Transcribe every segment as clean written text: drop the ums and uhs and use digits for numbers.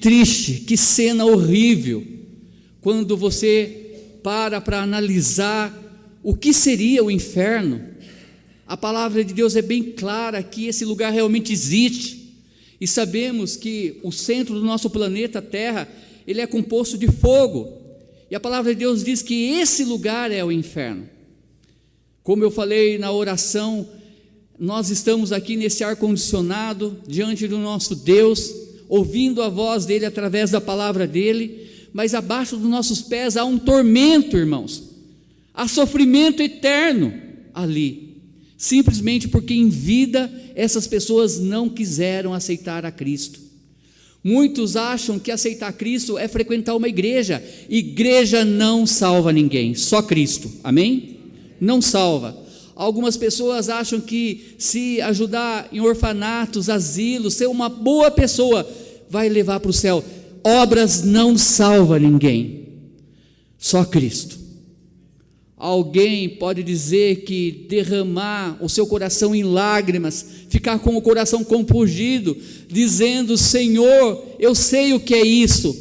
triste, que cena horrível, quando você para analisar o que seria o inferno. A palavra de Deus é bem clara que esse lugar realmente existe, e sabemos que o centro do nosso planeta Terra, ele é composto de fogo, e a palavra de Deus diz que esse lugar é o inferno. Como eu falei na oração, nós estamos aqui nesse ar-condicionado, diante do nosso Deus, ouvindo a voz dele através da palavra dele, mas abaixo dos nossos pés há um tormento, irmãos, há sofrimento eterno ali, simplesmente porque em vida essas pessoas não quiseram aceitar a Cristo. Muitos acham que aceitar Cristo é frequentar uma igreja. Igreja não salva ninguém, só Cristo, amém? Não salva. Algumas pessoas acham que se ajudar em orfanatos, asilos, ser uma boa pessoa, vai levar para o céu. Obras não salvam ninguém, só Cristo. Alguém pode dizer que derramar o seu coração em lágrimas, ficar com o coração compungido, dizendo: Senhor, eu sei o que é isso,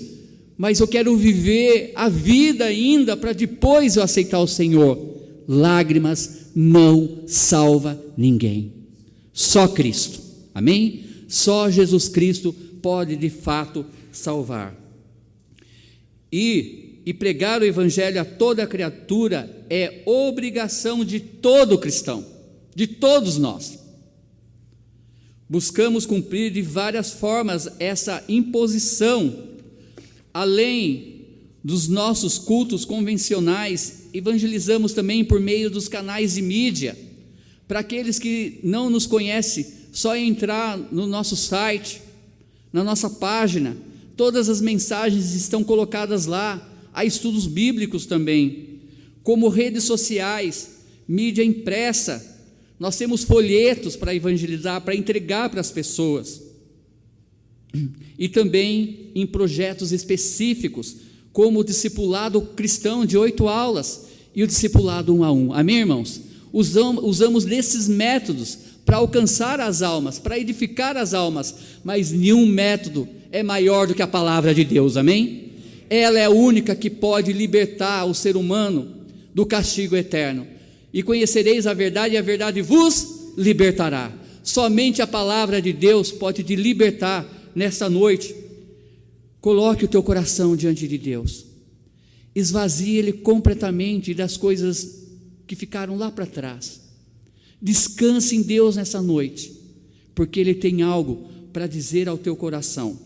mas eu quero viver a vida ainda para depois eu aceitar o Senhor. Lágrimas não salva ninguém, só Cristo, amém? Só Jesus Cristo pode de fato salvar. E pregar o evangelho a toda criatura é obrigação de todo cristão, de todos nós. Buscamos cumprir de várias formas essa imposição. Além dos nossos cultos convencionais, evangelizamos também por meio dos canais de mídia. Para aqueles que não nos conhecem, só entrar no nosso site, na nossa página, todas as mensagens estão colocadas lá. Há estudos bíblicos também, como redes sociais, mídia impressa. Nós temos folhetos para evangelizar, para entregar para as pessoas, e também em projetos específicos, como o discipulado cristão de 8 aulas e o discipulado 1 a 1, amém, irmãos? Usamos desses métodos para alcançar as almas, para edificar as almas, mas nenhum método é maior do que a palavra de Deus, amém? Ela é a única que pode libertar o ser humano do castigo eterno. E conhecereis a verdade, e a verdade vos libertará. Somente a palavra de Deus pode te libertar nesta noite. Coloque o teu coração diante de Deus, esvazie ele completamente das coisas que ficaram lá para trás. Descanse em Deus nessa noite, porque Ele tem algo para dizer ao teu coração.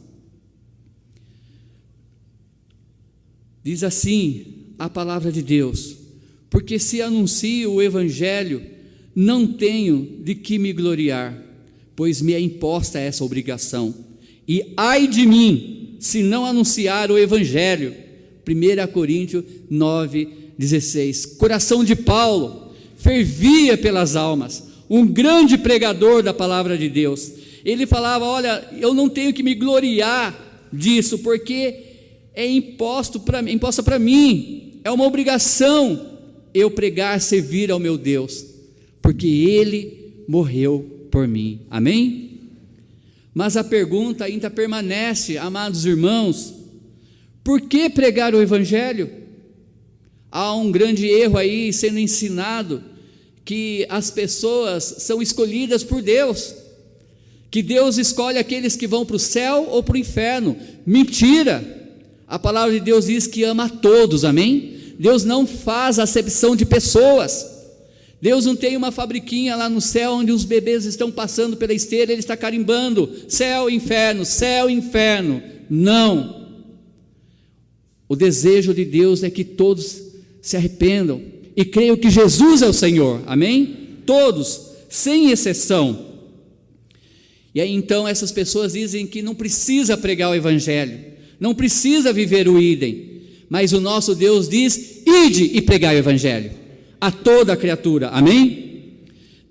Diz assim a palavra de Deus: porque se anuncio o evangelho, não tenho de que me gloriar, pois me é imposta essa obrigação, e ai de mim, se não anunciar o evangelho. 1 Coríntios 9,16. Coração de Paulo fervia pelas almas, um grande pregador da palavra de Deus. Ele falava: olha, eu não tenho que me gloriar disso, porque é imposta para mim, é uma obrigação eu pregar, servir ao meu Deus, porque Ele morreu por mim, amém? Mas a pergunta ainda permanece, amados irmãos: por que pregar o evangelho? Há um grande erro aí sendo ensinado, que as pessoas são escolhidas por Deus, que Deus escolhe aqueles que vão para o céu ou para o inferno. Mentira! A palavra de Deus diz que ama a todos, amém? Deus não faz acepção de pessoas. Deus não tem uma fabriquinha lá no céu onde os bebês estão passando pela esteira, Ele está carimbando céu, inferno. Não. O desejo de Deus é que todos se arrependam e creiam que Jesus é o Senhor, amém? Todos, sem exceção. E aí então essas pessoas dizem que não precisa pregar o evangelho, não precisa viver o idem, mas o nosso Deus diz: ide e pregai o evangelho a toda criatura, amém?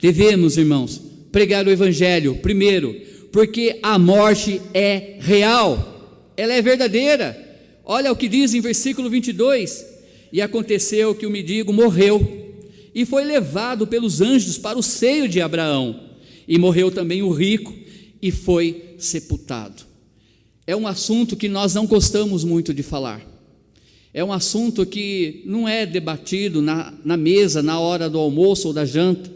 Devemos, irmãos, pregar o evangelho, primeiro, porque a morte é real, ela é verdadeira. Olha o que diz em versículo 22: e aconteceu que o mendigo morreu, e foi levado pelos anjos para o seio de Abraão, e morreu também o rico, e foi sepultado. é um assunto que nós não gostamos muito de falar. É um assunto que não é debatido na mesa, na hora do almoço ou da janta.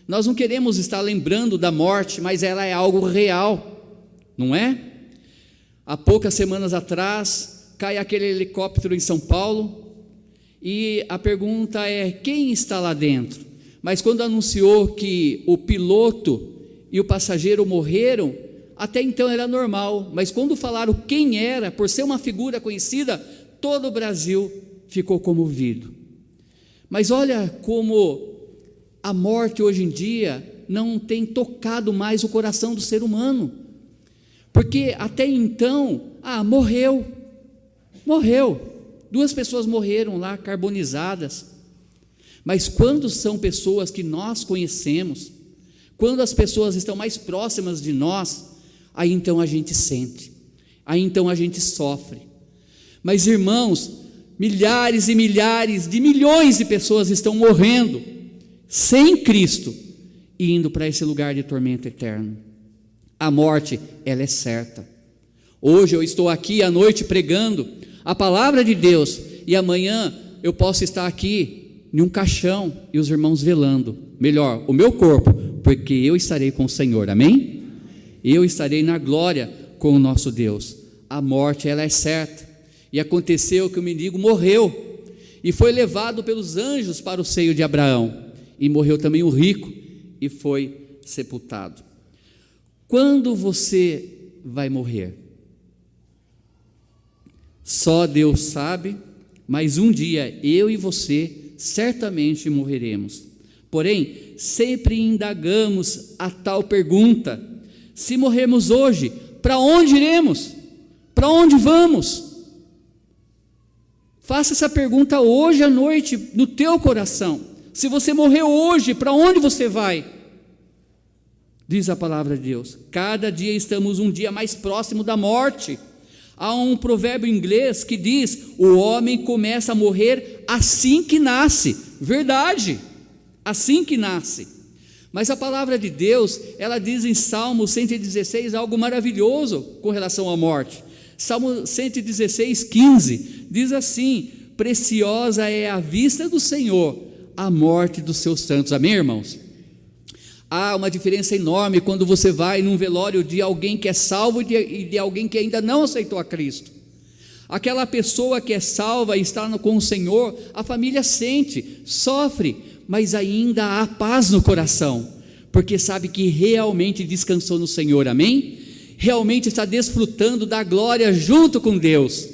Nós não queremos estar lembrando da morte, mas ela é algo real, não é? Há poucas semanas atrás, cai aquele helicóptero em São Paulo, e a pergunta é: quem está lá dentro? Mas quando anunciou que o piloto e o passageiro morreram, até então era normal, mas quando falaram quem era, por ser uma figura conhecida, todo o Brasil ficou comovido. Mas olha como a morte hoje em dia não tem tocado mais o coração do ser humano, porque até então, morreu, 2 pessoas morreram lá carbonizadas, mas quando são pessoas que nós conhecemos, quando as pessoas estão mais próximas de nós, aí então a gente sente, aí então a gente sofre. Mas irmãos, milhares e milhares de milhões de pessoas estão morrendo sem Cristo e indo para esse lugar de tormento eterno. A morte, ela é certa. Hoje eu estou aqui à noite pregando a palavra de Deus, e amanhã eu posso estar aqui em um caixão e os irmãos velando, melhor, o meu corpo, porque eu estarei com o Senhor, amém? Eu estarei na glória com o nosso Deus. A morte, ela é certa. E aconteceu que o mendigo morreu e foi levado pelos anjos para o seio de Abraão, e morreu também o rico e foi sepultado. Quando você vai morrer? Só Deus sabe, mas um dia eu e você certamente morreremos. Porém, sempre indagamos a tal pergunta: se morrermos hoje, para onde iremos? Para onde vamos? Faça essa pergunta hoje à noite no teu coração. Se você morrer hoje, para onde você vai? Diz a palavra de Deus: cada dia estamos um dia mais próximo da morte. Há um provérbio inglês que diz: o homem começa a morrer assim que nasce. Verdade, assim que nasce. Mas a palavra de Deus, ela diz em Salmo 116 algo maravilhoso com relação à morte. Salmo 116, 15, diz assim: preciosa é a vista do Senhor a morte dos seus santos. Amém, irmãos? Há uma diferença enorme quando você vai num velório de alguém que é salvo e de alguém que ainda não aceitou a Cristo. Aquela pessoa que é salva e está com o Senhor, a família sente, sofre, mas ainda há paz no coração, porque sabe que realmente descansou no Senhor, amém? Realmente está desfrutando da glória junto com Deus.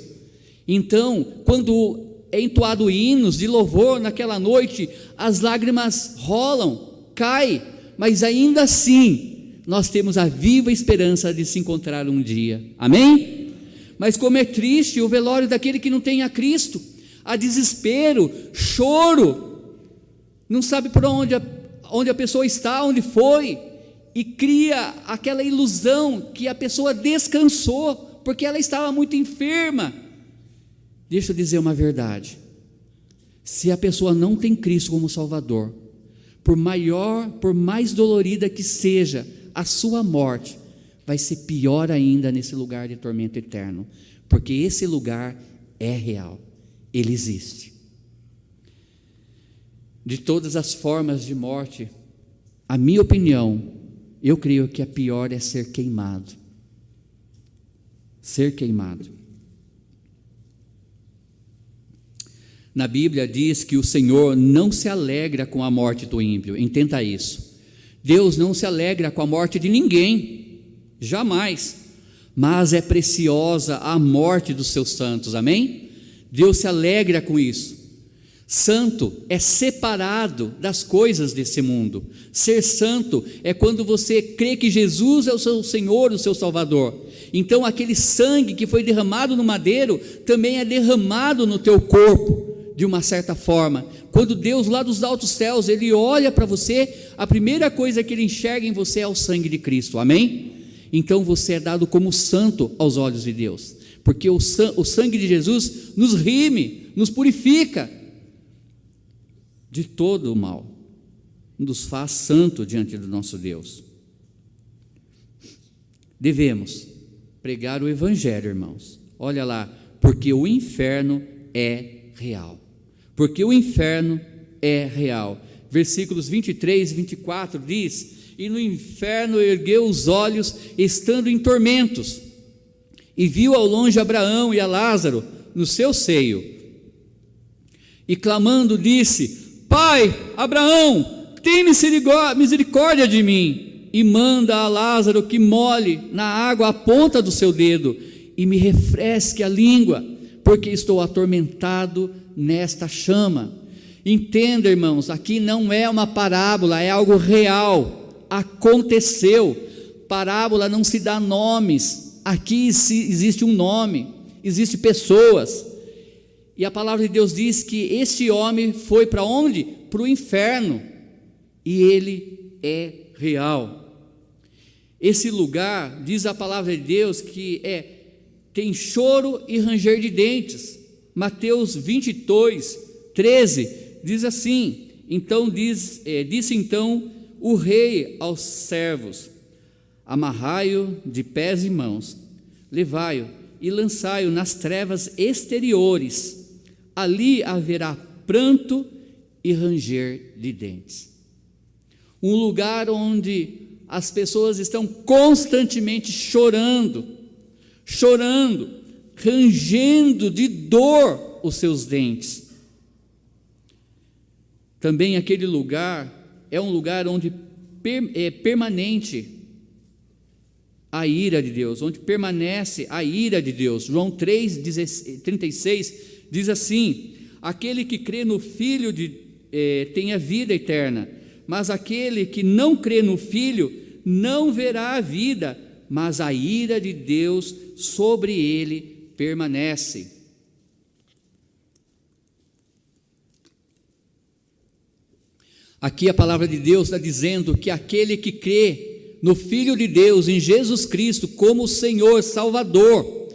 Então, quando é entoado hinos de louvor naquela noite, as lágrimas rolam, caem, mas ainda assim, nós temos a viva esperança de se encontrar um dia, amém? Mas como é triste o velório daquele que não tem a Cristo, há desespero, choro, não sabe por onde a pessoa está, onde foi, e cria aquela ilusão que a pessoa descansou, porque ela estava muito enferma. Deixa eu dizer uma verdade: se a pessoa não tem Cristo como Salvador, por mais dolorida que seja a sua morte, vai ser pior ainda nesse lugar de tormento eterno, porque esse lugar é real, ele existe. De todas as formas de morte, a minha opinião, eu creio que a pior é ser queimado. Ser queimado. Na Bíblia diz que o Senhor não se alegra com a morte do ímpio. Entenda isso. Deus não se alegra com a morte de ninguém, jamais. Mas é preciosa a morte dos seus santos, amém? Deus se alegra com isso. Santo é separado das coisas desse mundo. Ser santo é quando você crê que Jesus é o seu Senhor, o seu Salvador. Então aquele sangue que foi derramado no madeiro também é derramado no teu corpo, de uma certa forma. Quando Deus lá dos altos céus, Ele olha para você, a primeira coisa que Ele enxerga em você é o sangue de Cristo, amém? Então você é dado como santo aos olhos de Deus, porque o sangue de Jesus nos rime, nos purifica de todo o mal, nos faz santo diante do nosso Deus. Devemos Pregar o evangelho, irmãos. Olha lá, porque o inferno é real. Porque o inferno é real. Versículos 23 e 24 diz: e no inferno ergueu os olhos, estando em tormentos, e viu ao longe Abraão e a Lázaro no seu seio, e clamando disse: Pai, Abraão, tem misericórdia de mim, e manda a Lázaro que molhe na água a ponta do seu dedo, e me refresque a língua, porque estou atormentado nesta chama. Entenda, irmãos, aqui não é uma parábola, é algo real, aconteceu. Parábola não se dá nomes, aqui existe um nome, existe pessoas, e a palavra de Deus diz que este homem foi para onde? Para o inferno, e ele é real. Esse lugar, diz a palavra de Deus, que tem choro e ranger de dentes. Mateus 22, 13, diz assim: disse então o rei aos servos: amarrai-o de pés e mãos, levai-o e lançai-o nas trevas exteriores, ali haverá pranto e ranger de dentes. Um lugar onde as pessoas estão constantemente chorando, rangendo de dor os seus dentes. Também aquele lugar é um lugar onde é permanente a ira de Deus, onde permanece a ira de Deus. João 3,36 diz assim: aquele que crê no Filho tem a vida eterna, mas aquele que não crê no Filho não verá a vida, mas a ira de Deus sobre ele permanece. Aqui a palavra de Deus está dizendo que aquele que crê no Filho de Deus, em Jesus Cristo, como Senhor, Salvador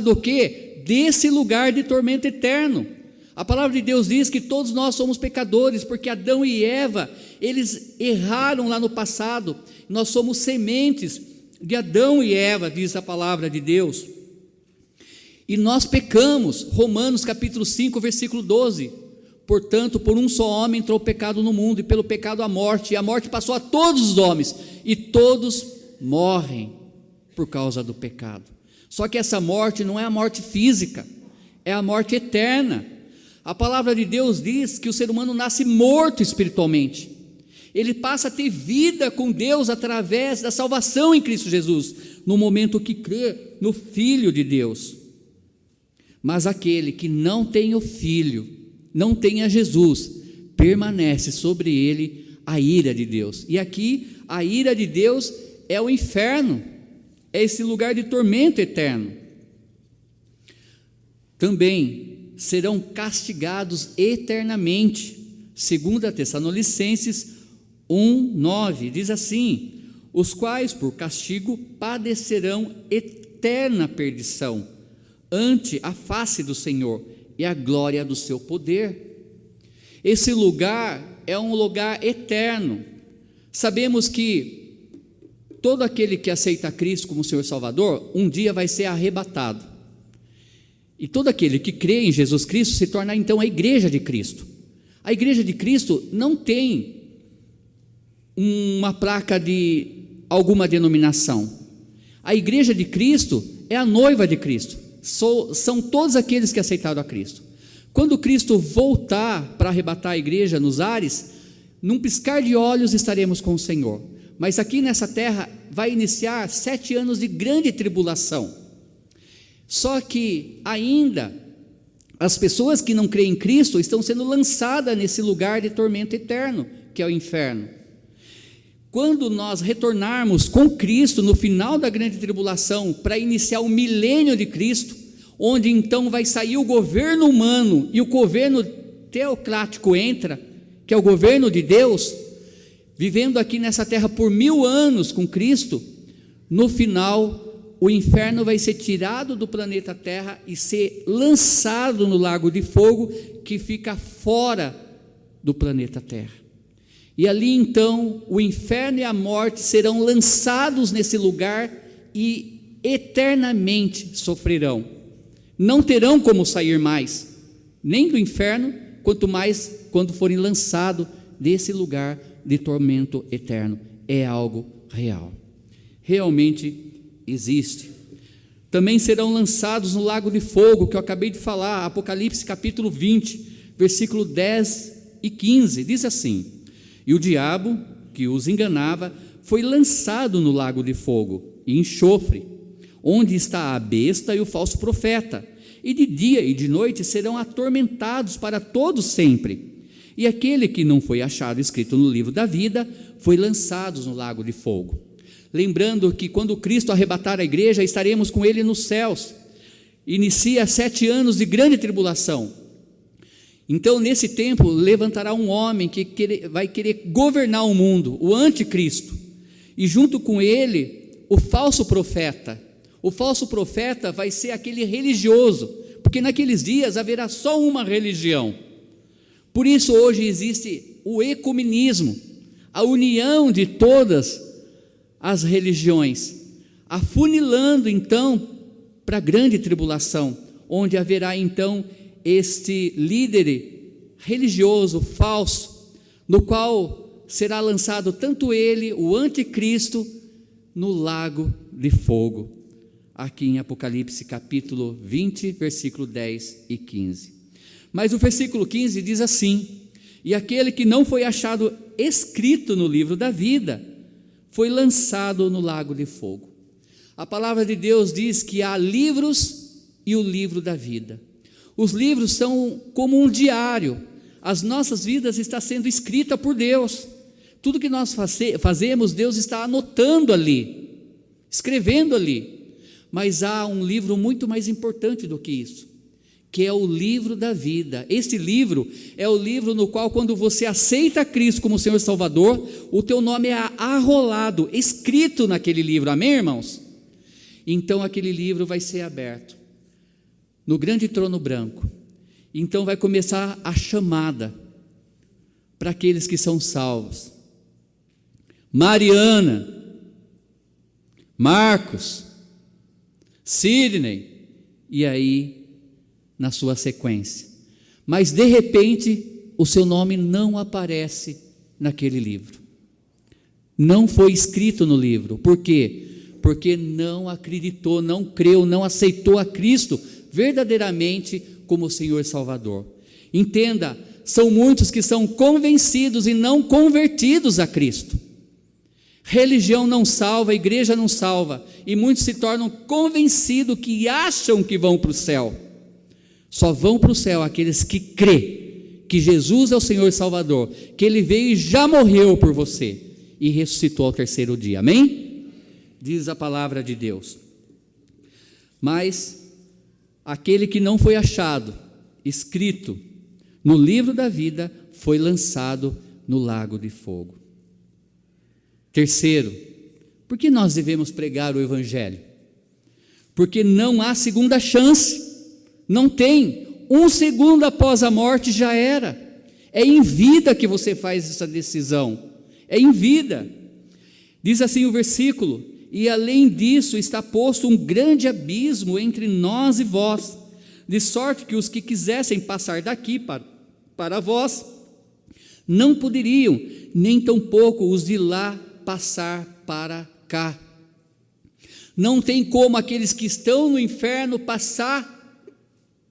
o quê? Desse lugar de tormento eterno. A palavra de Deus diz que todos nós somos pecadores, porque Adão e Eva, eles erraram lá no passado. Nós somos sementes de Adão e Eva, diz a palavra de Deus, e nós pecamos. Romanos capítulo 5, versículo 12: portanto, por um só homem entrou o pecado no mundo, e pelo pecado a morte, e a morte passou a todos os homens, e todos morrem por causa do pecado. Só que essa morte não é a morte física, é a morte eterna. A palavra de Deus diz que o ser humano nasce morto espiritualmente, ele passa a ter vida com Deus através da salvação em Cristo Jesus, no momento que crê no Filho de Deus. Mas aquele que não tem o Filho, não tem a Jesus, permanece sobre ele a ira de Deus. E aqui a ira de Deus é o inferno, é esse lugar de tormento eterno. Também serão castigados eternamente. 2 Tessalonicenses 1:9 diz assim: os quais por castigo padecerão eterna perdição ante a face do Senhor e a glória do seu poder. Esse lugar é um lugar eterno. Sabemos que todo aquele que aceita Cristo como Senhor Salvador, um dia vai ser arrebatado. E todo aquele que crê em Jesus Cristo se torna então a igreja de Cristo. A igreja de Cristo não tem uma placa de alguma denominação. A igreja de Cristo é a noiva de Cristo. São todos aqueles que aceitaram a Cristo. Quando Cristo voltar para arrebatar a igreja nos ares, num piscar de olhos estaremos com o Senhor. Mas aqui nessa terra vai iniciar 7 anos de grande tribulação. Só que ainda as pessoas que não creem em Cristo estão sendo lançadas nesse lugar de tormento eterno, que é o inferno. Quando nós retornarmos com Cristo no final da grande tribulação, para iniciar o milênio de Cristo, onde então vai sair o governo humano e o governo teocrático entra, que é o governo de Deus, vivendo aqui nessa terra por 1000 anos com Cristo, no final o inferno vai ser tirado do planeta Terra e ser lançado no lago de fogo, que fica fora do planeta Terra. E ali então o inferno e a morte serão lançados nesse lugar, e eternamente sofrerão. Não terão como sair mais, nem do inferno, quanto mais quando forem lançados desse lugar de tormento eterno. É algo real. Realmente existe. Também serão lançados no lago de fogo, que eu acabei de falar, Apocalipse capítulo 20, versículo 10 e 15, diz assim: e o diabo, que os enganava, foi lançado no lago de fogo e enxofre, onde está a besta e o falso profeta, e de dia e de noite serão atormentados para todo sempre. E aquele que não foi achado escrito no livro da vida, foi lançado no lago de fogo. Lembrando que quando Cristo arrebatar a igreja, estaremos com Ele nos céus. Inicia 7 anos de grande tribulação. Então, nesse tempo, levantará um homem que vai querer governar o mundo, o anticristo. E junto com ele, o falso profeta. O falso profeta vai ser aquele religioso, porque naqueles dias haverá só uma religião. Por isso hoje existe o ecumenismo, a união de todas as religiões, afunilando então para a grande tribulação, onde haverá então este líder religioso falso, no qual será lançado tanto ele, o anticristo, no lago de fogo, aqui em Apocalipse capítulo 20, versículo 10 e 15. Mas o versículo 15 diz assim: e aquele que não foi achado escrito no livro da vida, foi lançado no lago de fogo. A palavra de Deus diz que há livros e o livro da vida. Os livros são como um diário. As nossas vidas estão sendo escritas por Deus. Tudo que nós fazemos, Deus está anotando ali, escrevendo ali. Mas há um livro muito mais importante do que isso, que é o livro da vida. Este livro é o livro no qual, quando você aceita Cristo como Senhor e Salvador, o teu nome é arrolado, escrito naquele livro, amém, irmãos? Então aquele livro vai ser aberto no grande trono branco. Então vai começar a chamada para aqueles que são salvos. Mariana, Marcos, Sidney, e aí na sua sequência. Mas de repente o seu nome não aparece naquele livro. Não foi escrito no livro. Por quê? Porque não acreditou, não creu, não aceitou a Cristo verdadeiramente como Senhor e Salvador. Entenda, são muitos que são convencidos e não convertidos a Cristo. Religião não salva, igreja não salva, e muitos se tornam convencidos que acham que vão para o céu. Só vão para o céu aqueles que crê que Jesus é o Senhor e Salvador, que Ele veio e já morreu por você e ressuscitou ao terceiro dia, amém? Diz a palavra de Deus. Mas aquele que não foi achado escrito no livro da vida foi lançado no lago de fogo. Terceiro, por que nós devemos pregar o Evangelho? Porque não há segunda chance. Não tem. 1 segundo após a morte já era. É em vida que você faz essa decisão. É em vida. Diz assim o versículo: e além disso está posto um grande abismo entre nós e vós, de sorte que os que quisessem passar daqui para vós, não poderiam, nem tampouco os de lá passar para cá. Não tem como aqueles que estão no inferno passar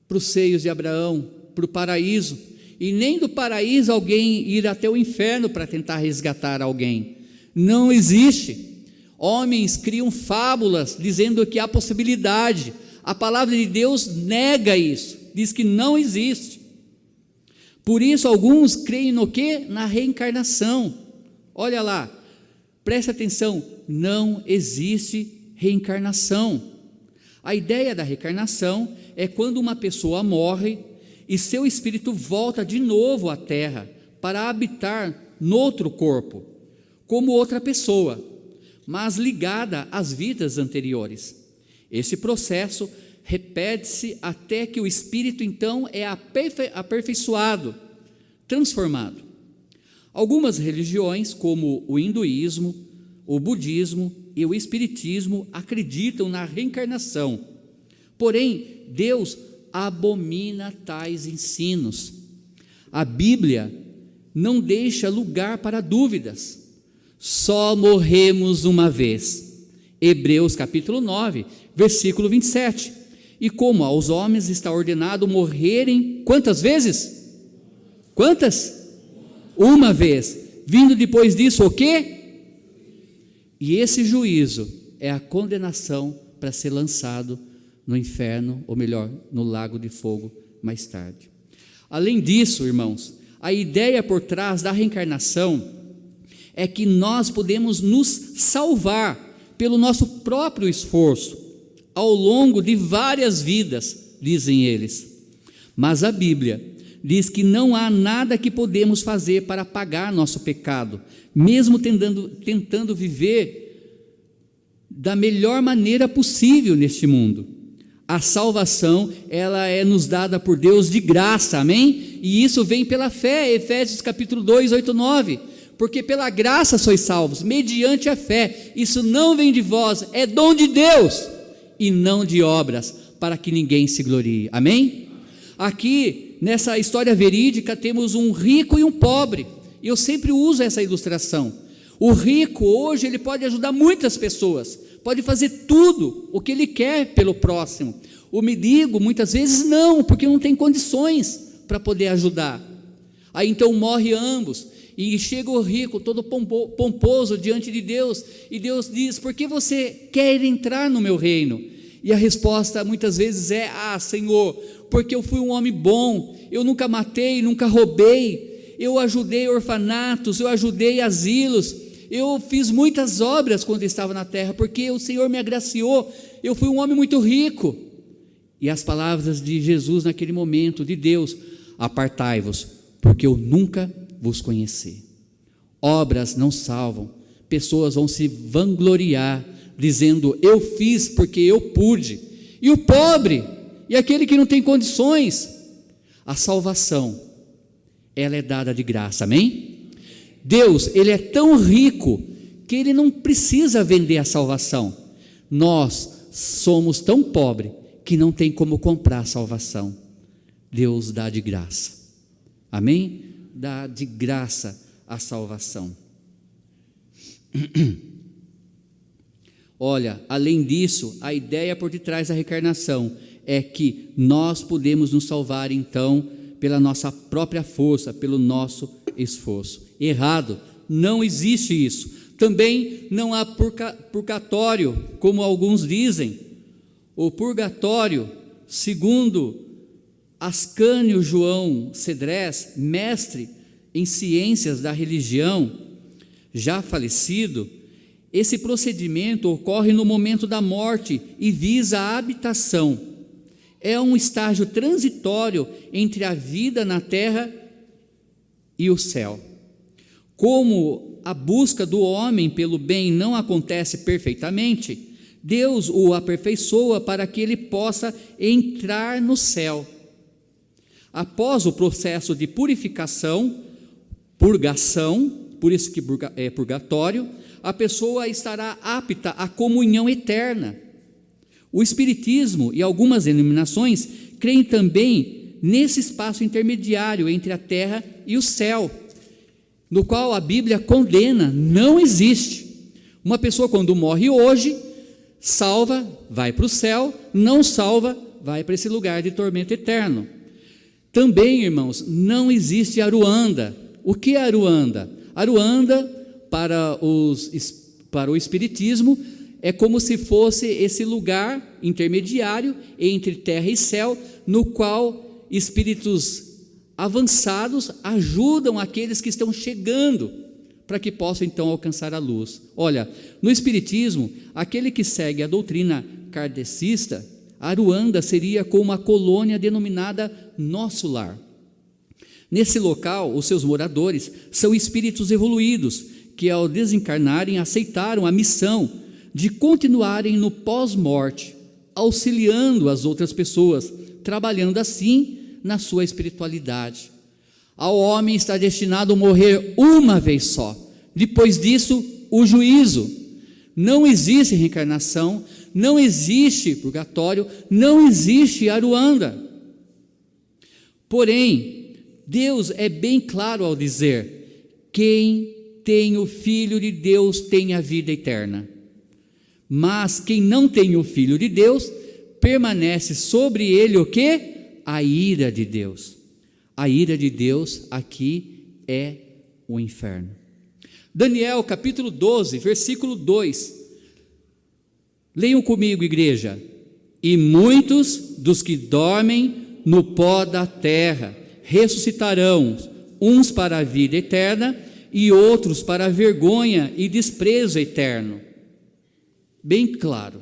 para os seios de Abraão, para o paraíso, e nem do paraíso alguém ir até o inferno para tentar resgatar alguém. Não existe. Homens criam fábulas dizendo que há possibilidade. A palavra de Deus nega isso, diz que não existe. Por isso alguns creem no quê? Na reencarnação. Olha lá, preste atenção, não existe reencarnação. A ideia da reencarnação é quando uma pessoa morre e seu espírito volta de novo à terra para habitar noutro corpo, como outra pessoa, mas ligada às vidas anteriores. Esse processo repete-se até que o espírito então é aperfeiçoado, transformado. Algumas religiões, como o hinduísmo, o budismo e o Espiritismo acreditam na reencarnação. Porém, Deus abomina tais ensinos. A Bíblia não deixa lugar para dúvidas. Só morremos uma vez. Hebreus capítulo 9, versículo 27. E como aos homens está ordenado morrerem quantas vezes? Quantas? Uma vez. Vindo depois disso o quê? E esse juízo é a condenação para ser lançado no inferno, ou melhor, no lago de fogo mais tarde. Além disso, irmãos, a ideia por trás da reencarnação é que nós podemos nos salvar pelo nosso próprio esforço ao longo de várias vidas, dizem eles. Mas a Bíblia diz que não há nada que podemos fazer para pagar nosso pecado, mesmo tentando viver da melhor maneira possível neste mundo. A salvação, ela é nos dada por Deus de graça, amém? E isso vem pela fé, Efésios capítulo 2, 8, 9. Porque pela graça sois salvos, mediante a fé. Isso não vem de vós, é dom de Deus, e não de obras, para que ninguém se glorie, amém? Aqui, nessa história verídica, temos um rico e um pobre, e eu sempre uso essa ilustração. O rico hoje, ele pode ajudar muitas pessoas, pode fazer tudo o que ele quer pelo próximo. O mendigo, muitas vezes não, porque não tem condições para poder ajudar. Aí então morre ambos, e chega o rico todo pomposo diante de Deus, e Deus diz: por que você quer entrar no meu reino? E a resposta muitas vezes é: Senhor, porque eu fui um homem bom, eu nunca matei, nunca roubei, eu ajudei orfanatos, eu ajudei asilos, eu fiz muitas obras quando estava na terra, porque o Senhor me agraciou, eu fui um homem muito rico. E as palavras de Jesus naquele momento, de Deus: apartai-vos, porque eu nunca vos conheci. Obras não salvam, pessoas vão se vangloriar, dizendo: eu fiz porque eu pude. E o pobre, e aquele que não tem condições, a salvação, ela é dada de graça, amém? Deus, ele é tão rico, que ele não precisa vender a salvação. Nós somos tão pobres, que não tem como comprar a salvação. Deus dá de graça, amém? Dá de graça a salvação. Olha, além disso, a ideia por detrás da reencarnação é que nós podemos nos salvar então pela nossa própria força, pelo nosso esforço. Errado, não existe isso. Também não há purgatório, como alguns dizem. O purgatório, segundo Ascânio João Cedrés, mestre em ciências da religião, já falecido, esse procedimento ocorre no momento da morte e visa a habitação. É um estágio transitório entre a vida na terra e o céu. Como a busca do homem pelo bem não acontece perfeitamente, Deus o aperfeiçoa para que ele possa entrar no céu. Após o processo de purificação, purgação, por isso que é purgatório, a pessoa estará apta à comunhão eterna. O Espiritismo e algumas denominações creem também nesse espaço intermediário entre a terra e o céu, no qual a Bíblia condena, não existe. Uma pessoa quando morre hoje, salva, vai para o céu, não salva, vai para esse lugar de tormento eterno. Também, irmãos, não existe Aruanda. O que é Aruanda? Aruanda, para o Espiritismo, é como se fosse esse lugar intermediário entre terra e céu, no qual espíritos avançados ajudam aqueles que estão chegando, para que possam então alcançar a luz. Olha, no Espiritismo, aquele que segue a doutrina kardecista, Aruanda seria como uma colônia denominada Nosso Lar. Nesse local, os seus moradores são espíritos evoluídos, que ao desencarnarem aceitaram a missão de continuarem no pós-morte, auxiliando as outras pessoas, trabalhando assim na sua espiritualidade. Ao homem está destinado a morrer uma vez só, depois disso o juízo. Não existe reencarnação, não existe purgatório, não existe Aruanda. Porém, Deus é bem claro ao dizer: quem tem o Filho de Deus tem a vida eterna. Mas quem não tem o Filho de Deus, permanece sobre ele o quê? A ira de Deus. A ira de Deus aqui é o inferno. Daniel capítulo 12, versículo 2. Leiam comigo, igreja. E muitos dos que dormem no pó da terra ressuscitarão, uns para a vida eterna e outros para a vergonha e desprezo eterno. Bem claro.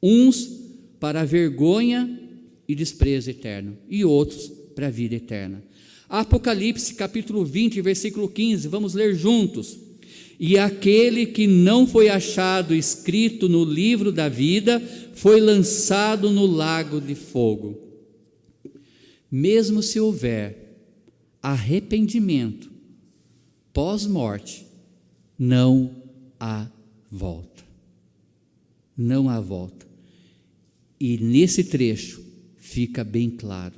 Uns para a vergonha e desprezo eterno e outros para a vida eterna. Apocalipse capítulo 20, versículo 15, vamos ler juntos. E aquele que não foi achado escrito no livro da vida foi lançado no lago de fogo. Mesmo se houver arrependimento pós-morte, não há volta. Não há volta. E nesse trecho fica bem claro.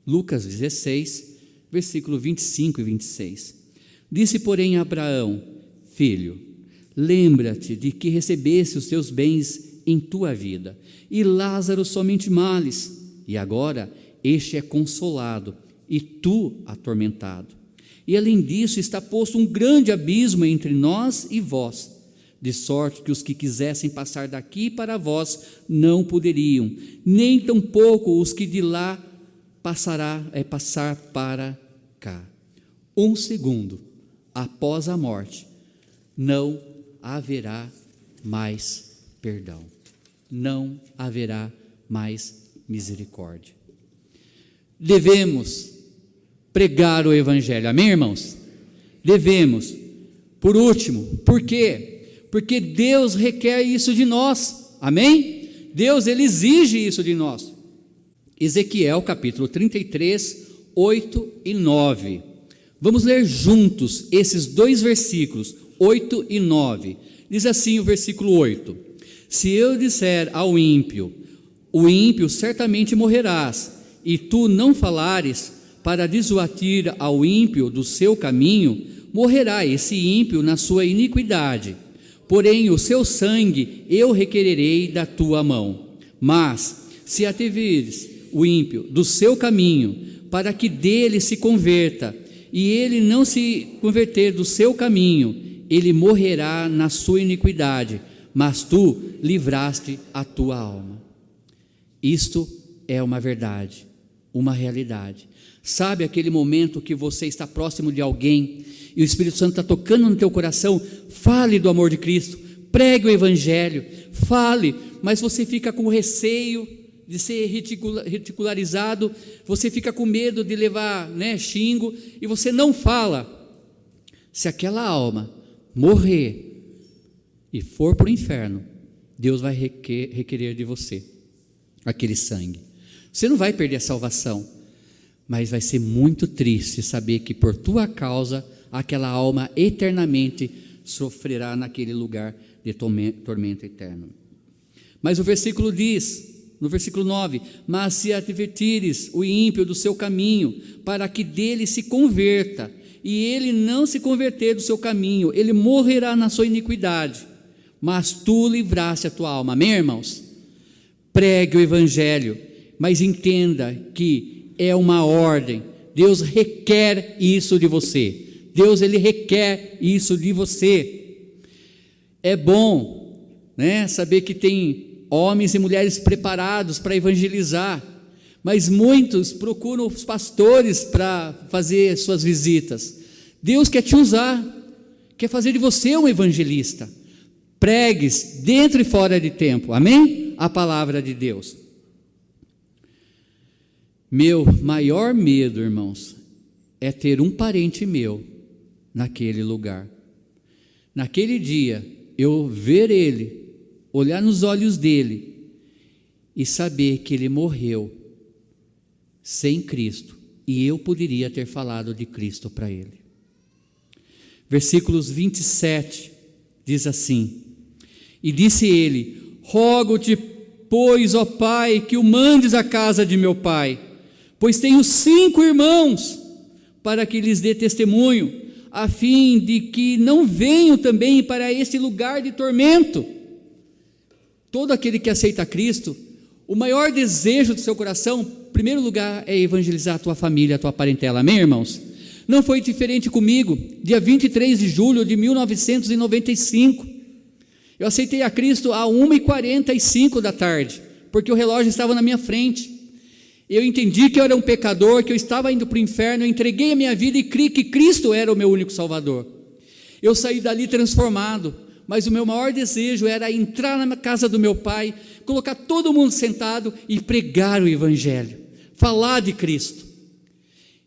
Lucas 16, versículo 25 e 26. Disse, porém, a Abraão: filho, lembra-te de que recebeste os teus bens em tua vida, e Lázaro somente males, e agora este é consolado, e tu atormentado. E além disso está posto um grande abismo entre nós e vós, de sorte que os que quisessem passar daqui para vós não poderiam, nem tampouco os que de lá passar para cá. Um segundo após a morte, não haverá mais perdão, não haverá mais misericórdia. Devemos pregar o Evangelho, amém, irmãos? Devemos. Por último, por quê? Porque Deus requer isso de nós, amém? Deus, Ele exige isso de nós. Ezequiel capítulo 33, 8 e 9. Vamos ler juntos esses dois versículos, 8 e 9. Diz assim o versículo 8: se eu disser ao ímpio, o ímpio certamente morrerás, e tu não falares para dissuadir ao ímpio do seu caminho, morrerá esse ímpio na sua iniquidade. Porém o seu sangue eu requererei da tua mão. Mas se ativires o ímpio do seu caminho, para que dele se converta, e ele não se converter do seu caminho, ele morrerá na sua iniquidade, mas tu livraste a tua alma. Isto é uma verdade, uma realidade. Sabe aquele momento que você está próximo de alguém e o Espírito Santo está tocando no teu coração? Fale do amor de Cristo, pregue o Evangelho, fale, mas você fica com receio de ser ridicularizado, você fica com medo de levar, xingo, e você não fala. Se aquela alma morrer e for para o inferno, Deus vai requerer de você aquele sangue. Você não vai perder a salvação, mas vai ser muito triste saber que por tua causa aquela alma eternamente sofrerá naquele lugar de tormento eterno. Mas o versículo diz, no versículo 9: mas se advertires o ímpio do seu caminho, para que dele se converta, e ele não se converter do seu caminho, ele morrerá na sua iniquidade, mas tu livraste a tua alma. Amém, irmãos? Pregue o Evangelho, mas entenda que é uma ordem. Deus requer isso de você. Deus, Ele requer isso de você. É bom, saber que tem homens e mulheres preparados para evangelizar, mas muitos procuram os pastores para fazer suas visitas. Deus quer te usar, quer fazer de você um evangelista. Pregues dentro e fora de tempo, amém? A palavra de Deus. Meu maior medo, irmãos, é ter um parente meu naquele lugar. Naquele dia, eu ver ele, olhar nos olhos dele e saber que ele morreu sem Cristo, e eu poderia ter falado de Cristo para ele. Versículos 27 diz assim: E disse ele: rogo-te, pois, ó Pai, que o mandes à casa de meu pai, pois tenho 5 irmãos, para que lhes dê testemunho, a fim de que não venham também para este lugar de tormento. Todo aquele que aceita Cristo, o maior desejo do seu coração, em primeiro lugar, é evangelizar a tua família, a tua parentela. Amém, irmãos? Não foi diferente comigo. Dia 23 de julho de 1995, eu aceitei a Cristo às 1h45 da tarde, porque o relógio estava na minha frente. Eu entendi que eu era um pecador, que eu estava indo para o inferno, eu entreguei a minha vida e criei que Cristo era o meu único Salvador. Eu saí dali transformado, mas o meu maior desejo era entrar na casa do meu pai, colocar todo mundo sentado e pregar o Evangelho, falar de Cristo.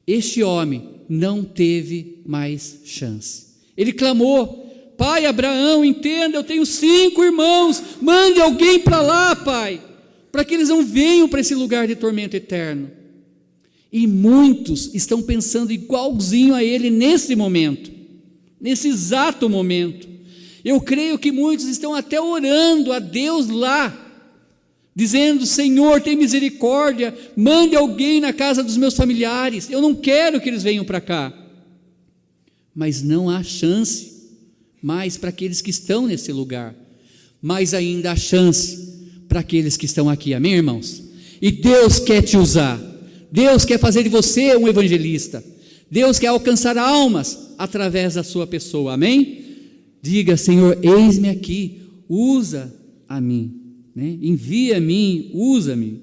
Este homem não teve mais chance. Ele clamou: pai Abraão, entenda, eu tenho 5 irmãos, mande alguém para lá, pai, para que eles não venham para esse lugar de tormento eterno. E muitos estão pensando igualzinho a ele nesse momento, nesse exato momento. Eu creio que muitos estão até orando a Deus lá, dizendo: Senhor, tem misericórdia, mande alguém na casa dos meus familiares, eu não quero que eles venham para cá. Mas não há chance mais para aqueles que estão nesse lugar, mas ainda há chance para aqueles que estão aqui. Amém, irmãos? E Deus quer te usar, Deus quer fazer de você um evangelista, Deus quer alcançar almas através da sua pessoa. Amém? Diga: Senhor, eis-me aqui, usa a mim, né? Envia a mim, usa-me.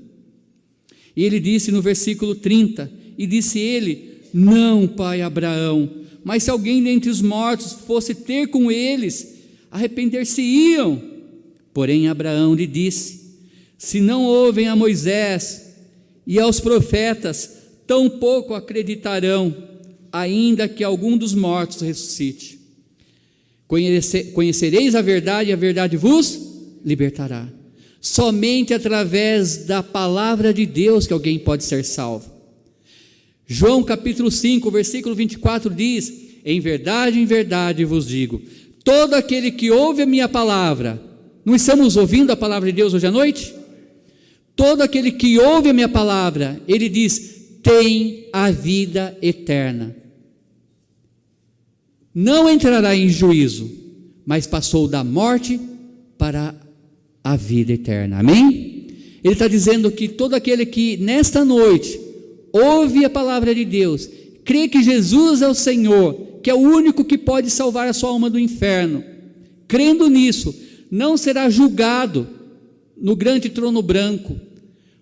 E ele disse no versículo 30, e disse ele: não, pai Abraão, mas se alguém dentre os mortos fosse ter com eles, arrepender-se-iam. Porém Abraão lhe disse: se não ouvem a Moisés e aos profetas, tampouco acreditarão, ainda que algum dos mortos ressuscite. Conhecereis a verdade, e a verdade vos libertará. Somente através da palavra de Deus que alguém pode ser salvo. João capítulo 5, versículo 24 diz: em verdade vos digo, todo aquele que ouve a minha palavra, não estamos ouvindo a palavra de Deus hoje à noite? Todo aquele que ouve a minha palavra, ele diz, tem a vida eterna. Não entrará em juízo, mas passou da morte para a vida eterna. Amém? Ele está dizendo que todo aquele que nesta noite ouve a palavra de Deus, crê que Jesus é o Senhor, que é o único que pode salvar a sua alma do inferno, crendo nisso, não será julgado no grande trono branco,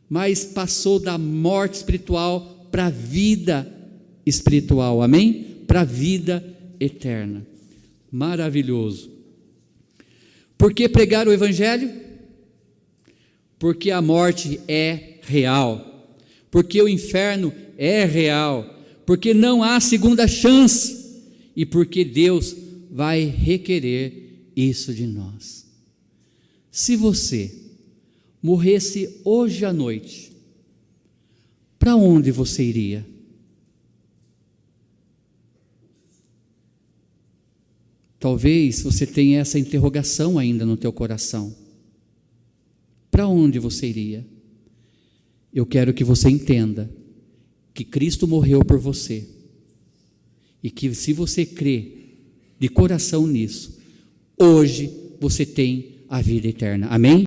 mas passou da morte espiritual para a vida espiritual. Amém? Para a vida eterna. Maravilhoso. Por que pregar o Evangelho? Porque a morte é real, porque o inferno é real, porque não há segunda chance, e porque Deus vai requerer isso de nós. Se você morresse hoje à noite, para onde você iria? Talvez você tenha essa interrogação ainda no teu coração. Para onde você iria? Eu quero que você entenda que Cristo morreu por você, e que se você crê de coração nisso, hoje você tem a vida eterna. Amém?